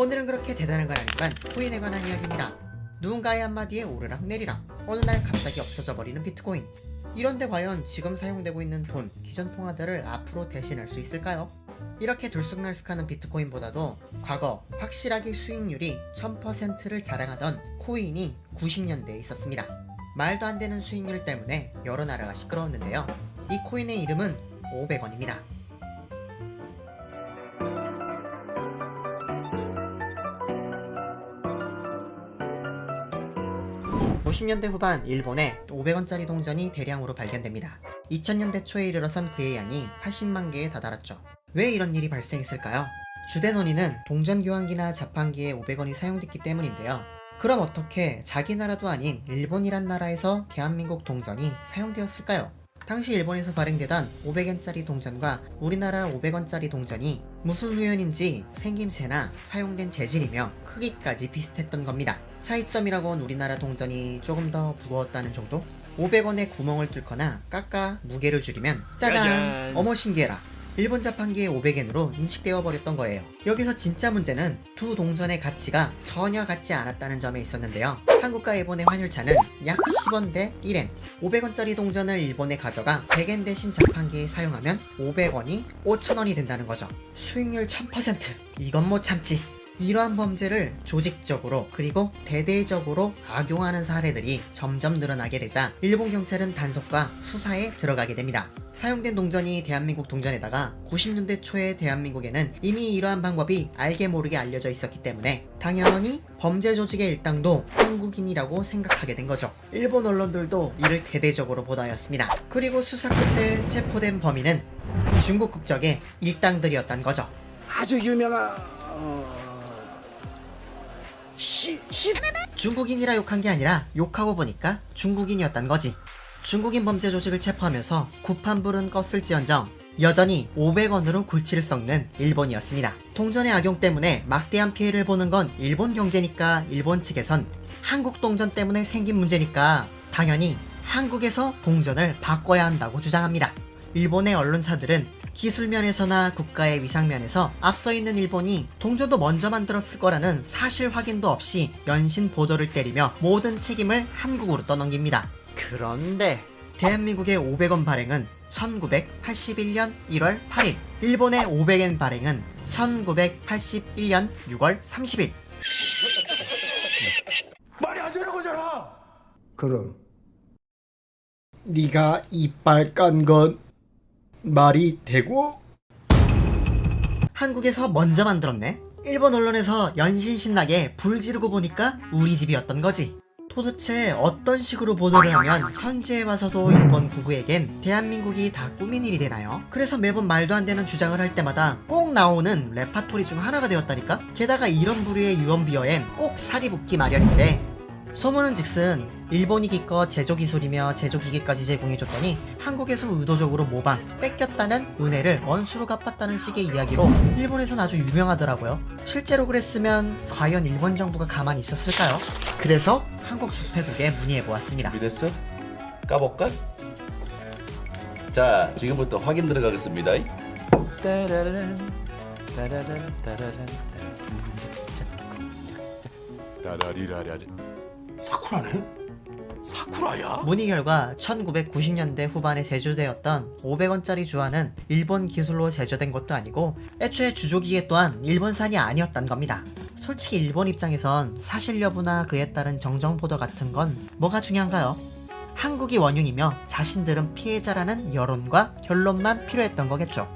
오늘은 그렇게 대단한 건 아니지만 코인에 관한 이야기입니다. 누군가의 한마디에 오르락 내리락 어느 날 갑자기 없어져 버리는 비트코인. 이런데 과연 지금 사용되고 있는 돈, 기존 통화들을 앞으로 대신할 수 있을까요? 이렇게 들쑥날쑥하는 비트코인보다도 과거 확실하게 수익률이 1000%를 자랑하던 코인이 90년대에 있었습니다. 말도 안 되는 수익률 때문에 여러 나라가 시끄러웠는데요. 이 코인의 이름은 500원입니다. 90년대 후반 일본에 500원짜리 동전이 대량으로 발견됩니다. 2000년대 초에 이르러선 그의 양이 80만 개에 다다랐죠. 왜 이런 일이 발생했을까요? 주된 원인은 동전 교환기나 자판기에 500원이 사용됐기 때문인데요. 그럼 어떻게 자기 나라도 아닌 일본이란 나라에서 대한민국 동전이 사용되었을까요? 당시 일본에서 발행되던 500원짜리 동전과 우리나라 500원짜리 동전이 무슨 우연인지 생김새나 사용된 재질이며 크기까지 비슷했던 겁니다. 차이점이라곤 우리나라 동전이 조금 더 무거웠다는 정도? 500원에 구멍을 뚫거나 깎아 무게를 줄이면 짜잔! 어머 신기해라! 일본 자판기의 500엔으로 인식되어 버렸던 거예요. 여기서 진짜 문제는 두 동전의 가치가 전혀 같지 않았다는 점에 있었는데요. 한국과 일본의 환율차는 약 10원 대 1엔. 500원짜리 동전을 일본에 가져가 100엔 대신 자판기에 사용하면 500원이 5,000원이 된다는 거죠. 수익률 1000%! 이건 못 참지! 이러한 범죄를 조직적으로 그리고 대대적으로 악용하는 사례들이 점점 늘어나게 되자 일본 경찰은 단속과 수사에 들어가게 됩니다. 사용된 동전이 대한민국 동전에다가 90년대 초에 대한민국에는 이미 이러한 방법이 알게 모르게 알려져 있었기 때문에 당연히 범죄 조직의 일당도 한국인이라고 생각하게 된 거죠. 일본 언론들도 이를 대대적으로 보도하였습니다. 그리고 수사 끝에 체포된 범인은 중국 국적의 일당들이었단 거죠. 아주 유명한 중국인이라 욕한 게 아니라 욕하고 보니까 중국인이었단 거지. 중국인 범죄 조직을 체포하면서 구판불은 껐을지언정 여전히 500원으로 골치를 썩는 일본이었습니다. 동전의 악용 때문에 막대한 피해를 보는 건 일본 경제니까 일본 측에선 한국 동전 때문에 생긴 문제니까 당연히 한국에서 동전을 바꿔야 한다고 주장합니다. 일본의 언론사들은 기술면에서나 국가의 위상면에서 앞서 있는 일본이 동전도 먼저 만들었을 거라는 사실 확인도 없이 연신 보도를 때리며 모든 책임을 한국으로 떠넘깁니다. 그런데 대한민국의 500원 발행은 1981년 1월 8일, 일본의 500엔 발행은 1981년 6월 30일. 말이 안 되는 거잖아. 그럼 네가 이빨 깐 건 말이 되고? 한국에서 먼저 만들었네? 일본 언론에서 연신 신나게 불 지르고 보니까 우리 집이었던 거지. 도대체 어떤 식으로 보도를 하면 현지에 와서도 일본 구구에겐 대한민국이 다 꾸민 일이 되나요? 그래서 매번 말도 안 되는 주장을 할 때마다 꼭 나오는 레파토리 중 하나가 되었다니까? 게다가 이런 부류의 유언비어엔 꼭 살이 붙기 마련인데 소문은 즉슨 일본이 기껏 제조기술이며 제조기기까지 제공해줬더니 한국에서 의도적으로 모방, 뺏겼다는 은혜를 원수로 갚았다는 식의 이야기로 일본에선 아주 유명하더라고요. 실제로 그랬으면 과연 일본 정부가 가만히 있었을까요? 그래서 한국 주폐국에 문의해보았습니다. 준비됐어? 까볼까? 자, 지금부터 확인 들어가겠습니다. 따라란, 따라란, 따라란, 라라리라라리. 사쿠라네? 사쿠라야? 문의 결과 1990년대 후반에 제조되었던 500원짜리 주화는 일본 기술로 제조된 것도 아니고 애초에 주조기계 또한 일본산이 아니었단 겁니다. 솔직히 일본 입장에선 사실 여부나 그에 따른 정정보도 같은 건 뭐가 중요한가요? 한국이 원흉이며 자신들은 피해자라는 여론과 결론만 필요했던 거겠죠.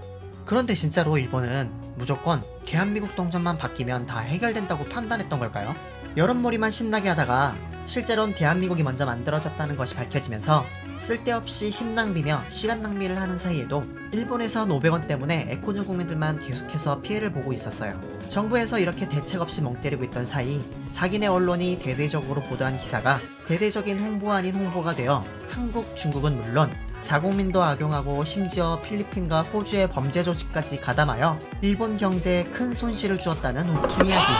그런데 진짜로 일본은 무조건 대한민국 동전만 바뀌면 다 해결된다고 판단했던 걸까요? 여론몰이만 신나게 하다가 실제로는 대한민국이 먼저 만들어졌다는 것이 밝혀지면서 쓸데없이 힘 낭비며 시간 낭비를 하는 사이에도 일본에선 500원 때문에 에코주 국민들만 계속해서 피해를 보고 있었어요. 정부에서 이렇게 대책 없이 멍 때리고 있던 사이 자기네 언론이 대대적으로 보도한 기사가 대대적인 홍보 아닌 홍보가 되어 한국, 중국은 물론 자국민도 악용하고 심지어 필리핀과 호주의 범죄 조직까지 가담하여 일본 경제에 큰 손실을 주었다는 웃긴 이야기.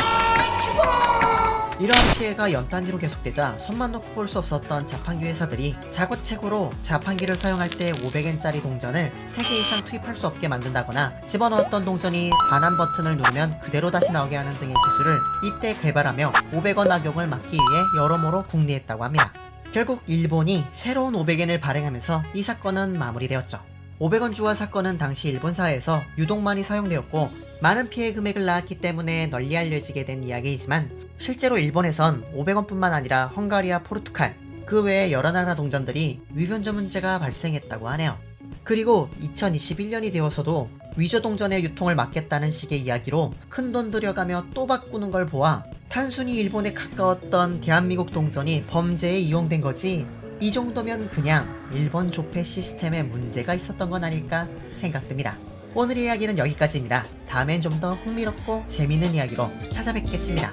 이러한 피해가 연단위로 계속되자 손만 놓고 볼 수 없었던 자판기 회사들이 자구책으로 자판기를 사용할 때 500엔짜리 동전을 3개 이상 투입할 수 없게 만든다거나 집어넣었던 동전이 반환 버튼을 누르면 그대로 다시 나오게 하는 등의 기술을 이때 개발하며 500원 악용을 막기 위해 여러모로 궁리했다고 합니다. 결국 일본이 새로운 500엔을 발행하면서 이 사건은 마무리되었죠. 500원 주화 사건은 당시 일본 사회에서 유독 많이 사용되었고 많은 피해 금액을 낳았기 때문에 널리 알려지게 된 이야기이지만 실제로 일본에선 500원뿐만 아니라 헝가리와 포르투갈 그 외에 여러 나라 동전들이 위변조 문제가 발생했다고 하네요. 그리고 2021년이 되어서도 위조 동전의 유통을 막겠다는 식의 이야기로 큰돈 들여가며 또 바꾸는 걸 보아 단순히 일본에 가까웠던 대한민국 동전이 범죄에 이용된 거지 이 정도면 그냥 일본 조폐 시스템에 문제가 있었던 건 아닐까 생각됩니다. 오늘의 이야기는 여기까지입니다. 다음엔 좀 더 흥미롭고 재미있는 이야기로 찾아뵙겠습니다.